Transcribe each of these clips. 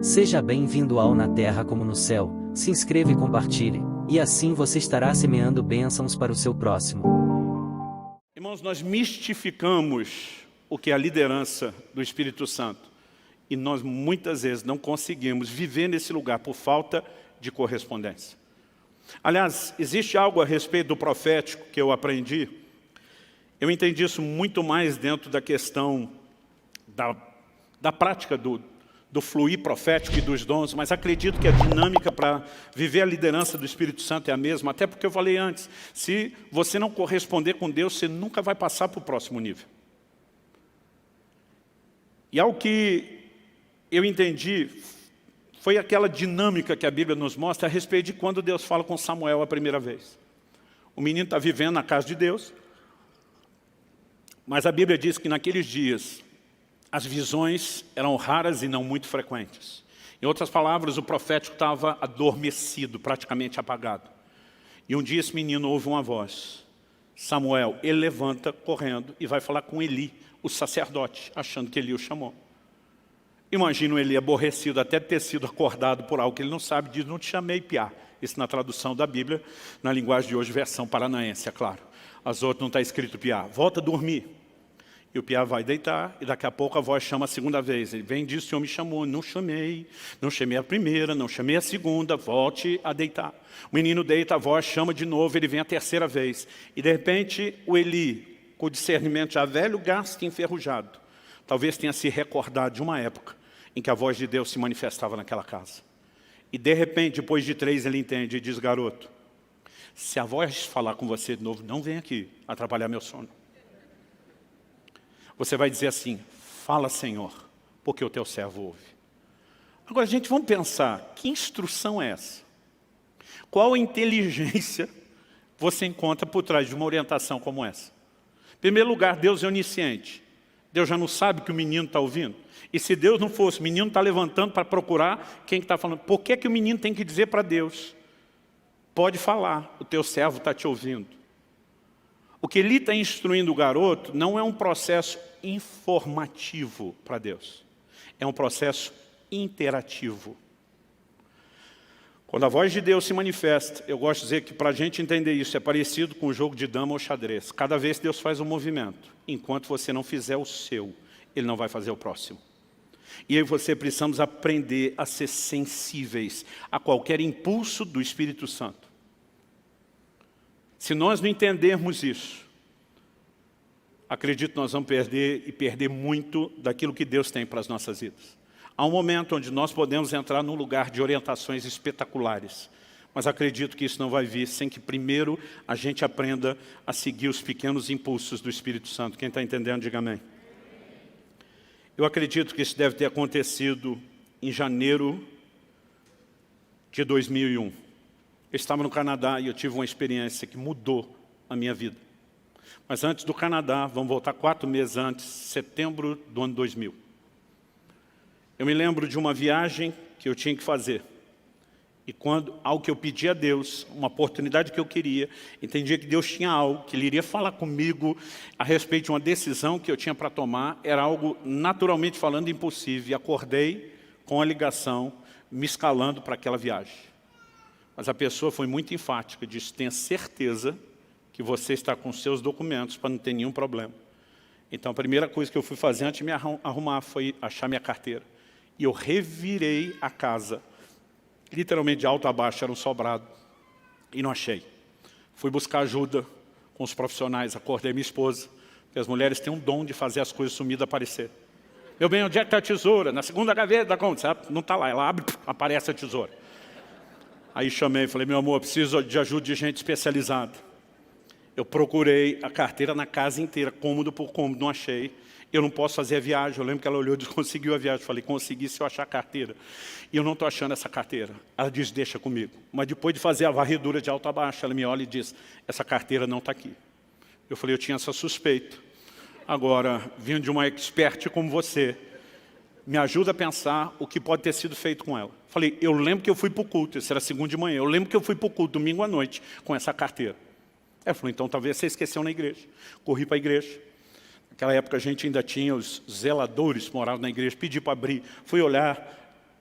Seja bem-vindo ao Na Terra como no Céu. Se inscreva e compartilhe, e assim você estará semeando bênçãos para o seu próximo. Irmãos, nós mistificamos o que é a liderança do Espírito Santo. E nós muitas vezes não conseguimos viver nesse lugar por falta de correspondência. Aliás, existe algo a respeito do profético que eu aprendi. Eu entendi isso muito mais dentro da questão da prática do fluir profético e dos dons, mas acredito que a dinâmica para viver a liderança do Espírito Santo é a mesma, até porque eu falei antes, se você não corresponder com Deus, você nunca vai passar para o próximo nível. E algo que eu entendi foi aquela dinâmica que a Bíblia nos mostra a respeito de quando Deus fala com Samuel a primeira vez. O menino está vivendo na casa de Deus, mas a Bíblia diz que naqueles dias as visões eram raras e não muito frequentes. Em outras palavras, o profético estava adormecido, praticamente apagado. E um dia esse menino ouve uma voz. Samuel, ele levanta correndo e vai falar com Eli, o sacerdote, achando que Eli o chamou. Imagino ele aborrecido até ter sido acordado por algo que ele não sabe, diz, não te chamei, piá. Isso na tradução da Bíblia, na linguagem de hoje, versão paranaense, é claro. As outras não está escrito piá. Volta a dormir. E o piá vai deitar, e daqui a pouco a voz chama a segunda vez. Ele vem e diz, o Senhor me chamou, não chamei a primeira, não chamei a segunda, volte a deitar. O menino deita, a voz chama de novo, ele vem a terceira vez. E de repente o Eli, com o discernimento já velho, gasto e enferrujado, talvez tenha se recordado de uma época em que a voz de Deus se manifestava naquela casa. E de repente, depois de 3, ele entende e diz, garoto, se a voz falar com você de novo, não vem aqui atrapalhar meu sono. Você vai dizer assim, fala Senhor, porque o teu servo ouve. Agora, gente, vamos pensar, que instrução é essa? Qual inteligência você encontra por trás de uma orientação como essa? Em primeiro lugar, Deus é onisciente. Deus já não sabe que o menino está ouvindo. E se Deus não fosse, o menino está levantando para procurar quem está falando. Por que o menino tem que dizer para Deus? Pode falar, o teu servo está te ouvindo. O que ele está instruindo o garoto não é um processo informativo para Deus. É um processo interativo. Quando a voz de Deus se manifesta, eu gosto de dizer que para a gente entender isso é parecido com o jogo de dama ou xadrez. Cada vez Deus faz um movimento. Enquanto você não fizer o seu, Ele não vai fazer o próximo. E aí você precisamos aprender a ser sensíveis a qualquer impulso do Espírito Santo. Se nós não entendermos isso, acredito que nós vamos perder muito daquilo que Deus tem para as nossas vidas. Há um momento onde nós podemos entrar num lugar de orientações espetaculares, mas acredito que isso não vai vir sem que primeiro a gente aprenda a seguir os pequenos impulsos do Espírito Santo. Quem está entendendo, diga amém. Eu acredito que isso deve ter acontecido em janeiro de 2001. Eu estava no Canadá e eu tive uma experiência que mudou a minha vida. Mas antes do Canadá, vamos voltar 4 meses antes, setembro do ano 2000. Eu me lembro de uma viagem que eu tinha que fazer. E algo que eu pedi a Deus, uma oportunidade que eu queria, entendia que Deus tinha algo, que Ele iria falar comigo a respeito de uma decisão que eu tinha para tomar, era algo, naturalmente falando, impossível. E acordei com a ligação, me escalando para aquela viagem. Mas a pessoa foi muito enfática, disse, tenha certeza que você está com seus documentos para não ter nenhum problema. Então a primeira coisa que eu fui fazer antes de me arrumar foi achar minha carteira. E eu revirei a casa, literalmente de alto a baixo, era um sobrado, e não achei. Fui buscar ajuda com os profissionais, acordei minha esposa, porque as mulheres têm um dom de fazer as coisas sumidas aparecer. Meu bem, onde é que está a tesoura? Na segunda gaveta, não está lá, ela abre, aparece a tesoura. Aí chamei e falei, meu amor, preciso de ajuda de gente especializada. Eu procurei a carteira na casa inteira, cômodo por cômodo, não achei. Eu não posso fazer a viagem. Eu lembro que ela olhou e disse, conseguiu a viagem. Eu falei, consegui se eu achar a carteira. E eu não estou achando essa carteira. Ela disse, deixa comigo. Mas depois de fazer a varredura de alto a baixo, ela me olha e diz, essa carteira não está aqui. Eu falei, eu tinha essa suspeita. Agora, vindo de uma expert como você, me ajuda a pensar o que pode ter sido feito com ela. Falei, eu lembro que eu fui para o culto, isso era segunda de manhã. Eu lembro que eu fui para o culto domingo à noite com essa carteira. Ela falou, então talvez você esqueceu na igreja. Corri para a igreja. Naquela época a gente ainda tinha os zeladores que moravam na igreja. Pedi para abrir. Fui olhar.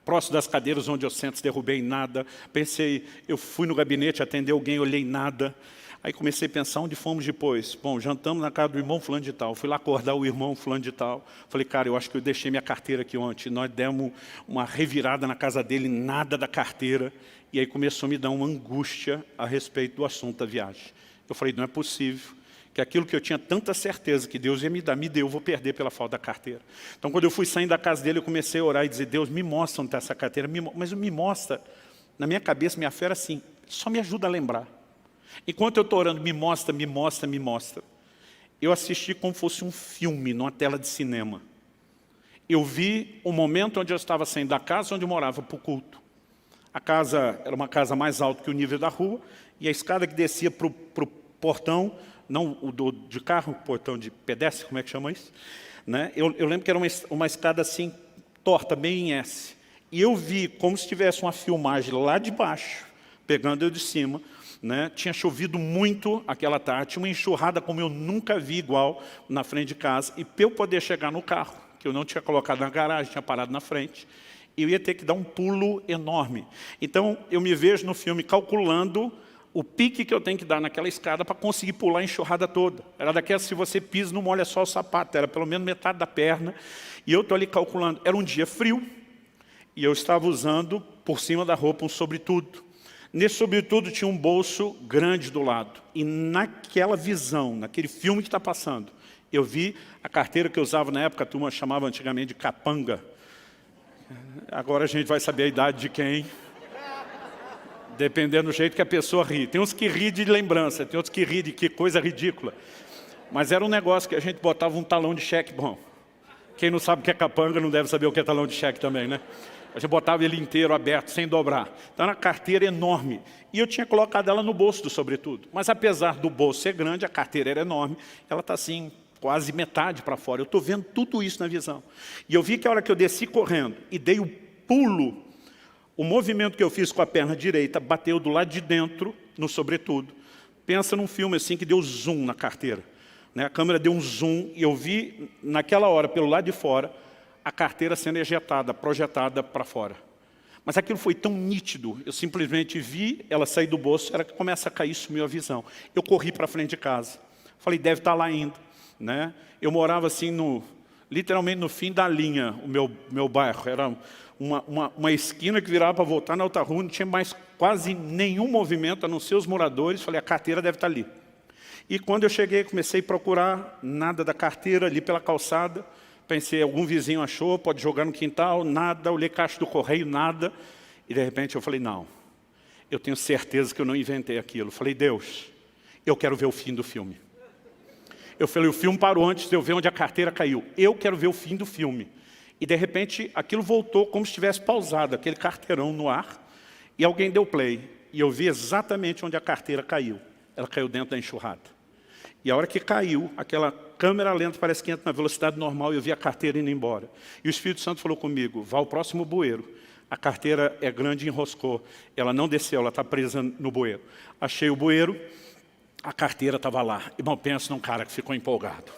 próximo das cadeiras onde eu sento, derrubei nada. Pensei, eu fui no gabinete atender alguém, olhei nada. Aí comecei a pensar onde fomos depois. Bom, jantamos na casa do irmão fulano de tal. Fui lá acordar o irmão fulano de tal. Falei, cara, eu acho que eu deixei minha carteira aqui ontem. Nós demos uma revirada na casa dele, nada da carteira. E aí começou a me dar uma angústia a respeito do assunto da viagem. Eu falei, não é possível que aquilo que eu tinha tanta certeza que Deus ia me dar, me deu, eu vou perder pela falta da carteira. Então, quando eu fui saindo da casa dele, eu comecei a orar e dizer, Deus, me mostra onde está essa carteira. Mas me mostra, na minha cabeça, minha fé era assim, só me ajuda a lembrar. Enquanto eu estou orando, me mostra, me mostra, me mostra. Eu assisti como fosse um filme, numa tela de cinema. Eu vi o momento onde eu estava saindo da casa onde eu morava para o culto. A casa era uma casa mais alta que o nível da rua, e a escada que descia para o portão, não o de carro, o portão de pedestre, como é que chama isso? Né? Eu lembro que era uma escada assim, torta, bem em S. E eu vi como se tivesse uma filmagem lá de baixo, pegando eu de cima. Né? Tinha chovido muito aquela tarde, tinha uma enxurrada como eu nunca vi igual na frente de casa. E para eu poder chegar no carro, que eu não tinha colocado na garagem, tinha parado na frente, eu ia ter que dar um pulo enorme. Então, eu me vejo no filme calculando o pique que eu tenho que dar naquela escada para conseguir pular a enxurrada toda. Era daquelas, se você pisa, não molha só o sapato, era pelo menos metade da perna. E eu estou ali calculando. Era um dia frio, e eu estava usando, por cima da roupa, um sobretudo. Nesse sobretudo tinha um bolso grande do lado. E naquela visão, naquele filme que está passando, eu vi a carteira que eu usava na época, a turma chamava antigamente de capanga. Agora a gente vai saber a idade de quem, dependendo do jeito que a pessoa ri. Tem uns que ri de lembrança, tem outros que ri de que coisa ridícula. Mas era um negócio que a gente botava um talão de cheque. Bom, quem não sabe o que é capanga não deve saber o que é talão de cheque também, né? A gente botava ele inteiro, aberto, sem dobrar. Então era uma carteira enorme. E eu tinha colocado ela no bolso do sobretudo. Mas apesar do bolso ser grande, a carteira era enorme. Ela está assim, quase metade para fora. Eu estou vendo tudo isso na visão. E eu vi que a hora que eu desci correndo e dei o pulo, o movimento que eu fiz com a perna direita bateu do lado de dentro, no sobretudo. Pensa num filme assim que deu zoom na carteira. Né? A câmera deu um zoom e eu vi, naquela hora, pelo lado de fora, a carteira sendo ejetada, projetada para fora. Mas aquilo foi tão nítido, eu simplesmente vi ela sair do bolso, era que começa a cair, sumiu a visão. Eu corri para frente de casa. Falei, deve estar lá ainda. Né? Eu morava assim, literalmente no fim da linha, o meu bairro. Era uma esquina que virava para voltar na outra rua, não tinha mais quase nenhum movimento, a não ser os moradores. Falei, a carteira deve estar ali. E quando eu cheguei, comecei a procurar, nada da carteira ali pela calçada. Pensei, algum vizinho achou, pode jogar no quintal, nada. Olhei caixa do correio, nada. E de repente eu falei, não, eu tenho certeza que eu não inventei aquilo. Falei, Deus, eu quero ver o fim do filme. Eu falei, o filme parou antes de eu ver onde a carteira caiu. Eu quero ver o fim do filme. E de repente aquilo voltou como se tivesse pausado, aquele carteirão no ar. E alguém deu play. E eu vi exatamente onde a carteira caiu. Ela caiu dentro da enxurrada. E a hora que caiu, aquela câmera lenta parece que entra na velocidade normal e eu vi a carteira indo embora. E o Espírito Santo falou comigo, vá ao próximo bueiro. A carteira é grande e enroscou. Ela não desceu, ela está presa no bueiro. Achei o bueiro, a carteira estava lá. Irmão, pensa num cara que ficou empolgado.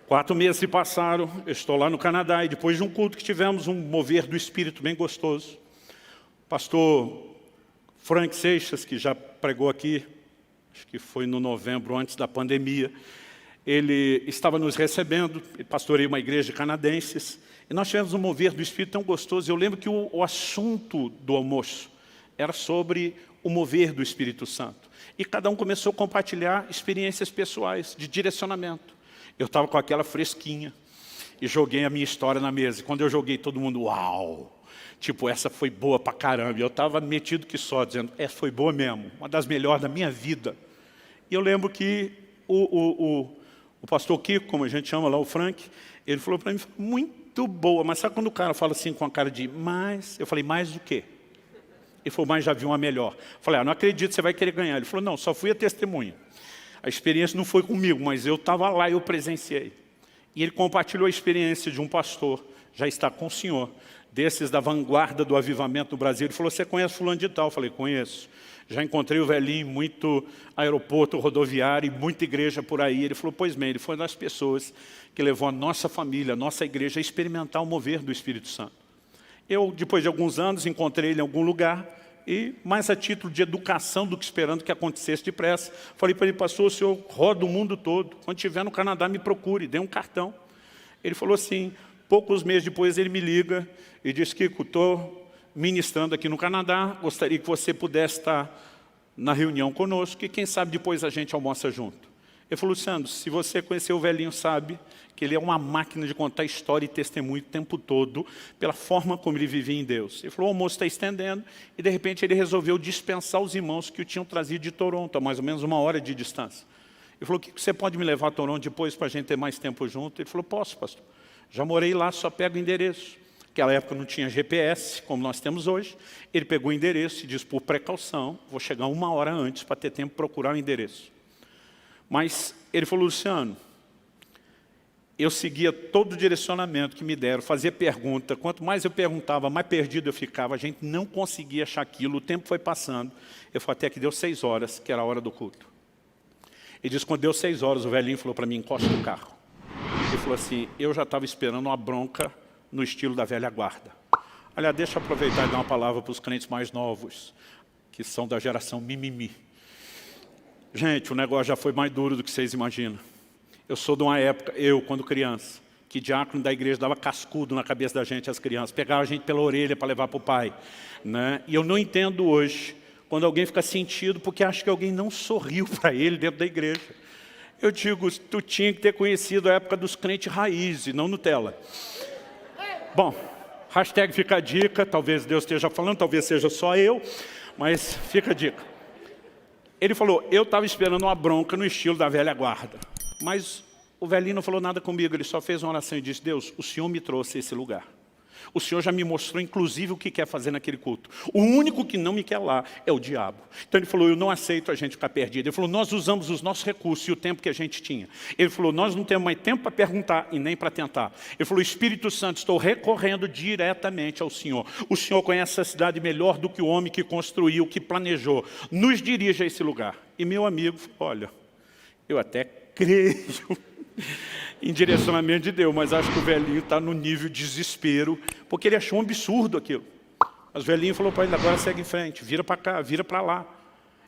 4 meses se passaram, eu estou lá no Canadá e depois de um culto que tivemos, um mover do Espírito bem gostoso. Pastor Frank Seixas, que já pregou aqui, acho que foi no novembro, antes da pandemia, ele estava nos recebendo, ele pastoreia uma igreja de canadenses, e nós tivemos um mover do Espírito tão gostoso. Eu lembro que o assunto do almoço era sobre o mover do Espírito Santo. E cada um começou a compartilhar experiências pessoais, de direcionamento. Eu estava com aquela fresquinha, e joguei a minha história na mesa. E quando eu joguei, todo mundo, uau! Tipo, essa foi boa pra caramba. E eu estava metido que só, dizendo, essa foi boa mesmo, uma das melhores da minha vida. E eu lembro que o pastor Kiko, como a gente chama lá, o Frank, ele falou para mim, muito boa, mas sabe quando o cara fala assim com a cara de mais? Eu falei, mais do quê? Ele falou, mas já vi uma melhor. Eu falei, não acredito, você vai querer ganhar. Ele falou, não, só fui a testemunha. A experiência não foi comigo, mas eu estava lá e eu presenciei. E ele compartilhou a experiência de um pastor, já está com o senhor, desses da vanguarda do avivamento do Brasil. Ele falou, você conhece fulano de tal? Eu falei, conheço. Já encontrei o velhinho, muito aeroporto rodoviário e muita igreja por aí. Ele falou, pois bem, ele foi uma das pessoas que levou a nossa família, a nossa igreja a experimentar o mover do Espírito Santo. Eu, depois de alguns anos, encontrei ele em algum lugar e, mais a título de educação do que esperando que acontecesse depressa, falei para ele, pastor, o senhor roda o mundo todo. Quando estiver no Canadá, me procure, dê um cartão. Ele falou assim, poucos meses depois ele me liga e diz, Kiko, estou ministrando aqui no Canadá, gostaria que você pudesse estar na reunião conosco e quem sabe depois a gente almoça junto. Ele falou, Luciano, se você conhecer o velhinho, sabe que ele é uma máquina de contar história e testemunho o tempo todo, pela forma como ele vivia em Deus. Ele falou, o almoço está estendendo, e de repente ele resolveu dispensar os irmãos que o tinham trazido de Toronto, a mais ou menos 1 hora de distância. Ele falou, Kiko, você pode me levar a Toronto depois para a gente ter mais tempo junto? Ele falou, posso, pastor. Já morei lá, só pego o endereço. Naquela época não tinha GPS, como nós temos hoje. Ele pegou o endereço e disse, por precaução, vou chegar 1 hora antes para ter tempo de procurar o endereço. Mas ele falou, Luciano, eu seguia todo o direcionamento que me deram, fazia pergunta. Quanto mais eu perguntava, mais perdido eu ficava. A gente não conseguia achar aquilo, o tempo foi passando. Eu falei, até que deu 6 horas, que era a hora do culto. Ele disse, quando deu 6 horas, o velhinho falou para mim, encosta o carro. Ele falou assim, eu já estava esperando uma bronca no estilo da velha guarda. Aliás, deixa eu aproveitar e dar uma palavra para os crentes mais novos, que são da geração mimimi. Gente, o negócio já foi mais duro do que vocês imaginam. Eu sou de uma época, quando criança, que diácono da igreja dava cascudo na cabeça da gente, as crianças, pegava a gente pela orelha para levar para o pai. Né? E eu não entendo hoje, quando alguém fica sentido, porque acha que alguém não sorriu para ele dentro da igreja. Eu digo, tu tinha que ter conhecido a época dos crentes raiz e não Nutella. Bom, hashtag fica a dica, talvez Deus esteja falando, talvez seja só eu, mas fica a dica. Ele falou, eu estava esperando uma bronca no estilo da velha guarda. Mas o velhinho não falou nada comigo, ele só fez uma oração e disse, Deus, o Senhor me trouxe a esse lugar. O Senhor já me mostrou, inclusive, o que quer fazer naquele culto. O único que não me quer lá é o diabo. Então ele falou, eu não aceito a gente ficar perdido. Ele falou, nós usamos os nossos recursos e o tempo que a gente tinha. Ele falou, nós não temos mais tempo para perguntar e nem para tentar. Ele falou, Espírito Santo, estou recorrendo diretamente ao Senhor. O Senhor conhece a cidade melhor do que o homem que construiu, que planejou. Nos dirige a esse lugar. E meu amigo falou, olha, eu até creio em direcionamento de Deus, mas acho que o velhinho está no nível de desespero, porque ele achou um absurdo aquilo. Mas o velhinho falou para ele, agora segue em frente, vira para cá, vira para lá.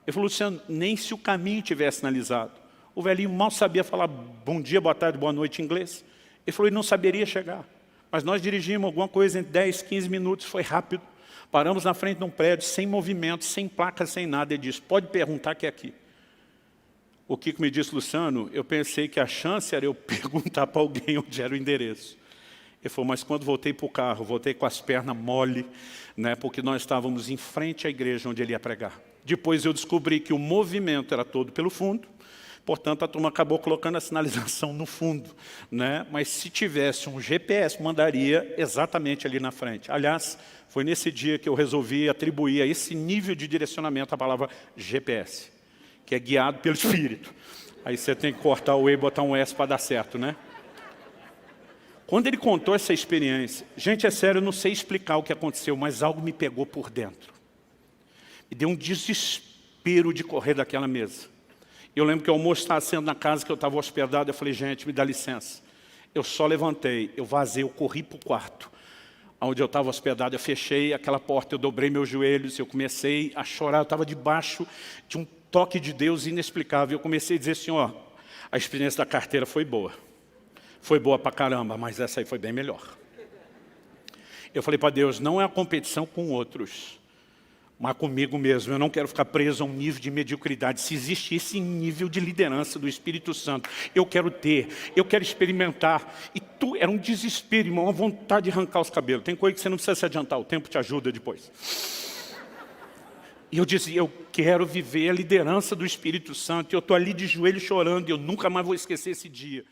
Ele falou, Luciano, nem se o caminho tivesse sinalizado. O velhinho mal sabia falar bom dia, boa tarde, boa noite em inglês. Ele falou, ele não saberia chegar. Mas nós dirigimos alguma coisa em 10, 15 minutos, foi rápido. Paramos na frente de um prédio, sem movimento, sem placa, sem nada. Ele disse, pode perguntar que é aqui. O Kiko me disse, Luciano, eu pensei que a chance era eu perguntar para alguém onde era o endereço. Ele falou, mas quando voltei para o carro, voltei com as pernas mole, né, porque nós estávamos em frente à igreja onde ele ia pregar. Depois eu descobri que o movimento era todo pelo fundo, portanto a turma acabou colocando a sinalização no fundo. Né? Mas se tivesse um GPS, mandaria exatamente ali na frente. Aliás, foi nesse dia que eu resolvi atribuir a esse nível de direcionamento a palavra GPS. Que é guiado pelo Espírito. Aí você tem que cortar o E e botar um S para dar certo, né? Quando ele contou essa experiência, gente, é sério, eu não sei explicar o que aconteceu, mas algo me pegou por dentro. Me deu um desespero de correr daquela mesa. Eu lembro que o almoço estava sendo na casa que eu estava hospedado, eu falei, gente, me dá licença. Eu só levantei, eu vazei, eu corri para o quarto. Onde eu estava hospedado, eu fechei aquela porta, eu dobrei meus joelhos, eu comecei a chorar, eu estava debaixo de um toque de Deus inexplicável. Eu comecei a dizer assim, ó, a experiência da carteira foi boa. Foi boa pra caramba, mas essa aí foi bem melhor. Eu falei para Deus, não é a competição com outros, mas comigo mesmo. Eu não quero ficar preso a um nível de mediocridade. Se existe esse nível de liderança do Espírito Santo, eu quero ter, eu quero experimentar. E era um desespero, irmão, uma vontade de arrancar os cabelos. Tem coisa que você não precisa se adiantar, o tempo te ajuda depois. E eu dizia, eu quero viver a liderança do Espírito Santo. E eu estou ali de joelho chorando e eu nunca mais vou esquecer esse dia.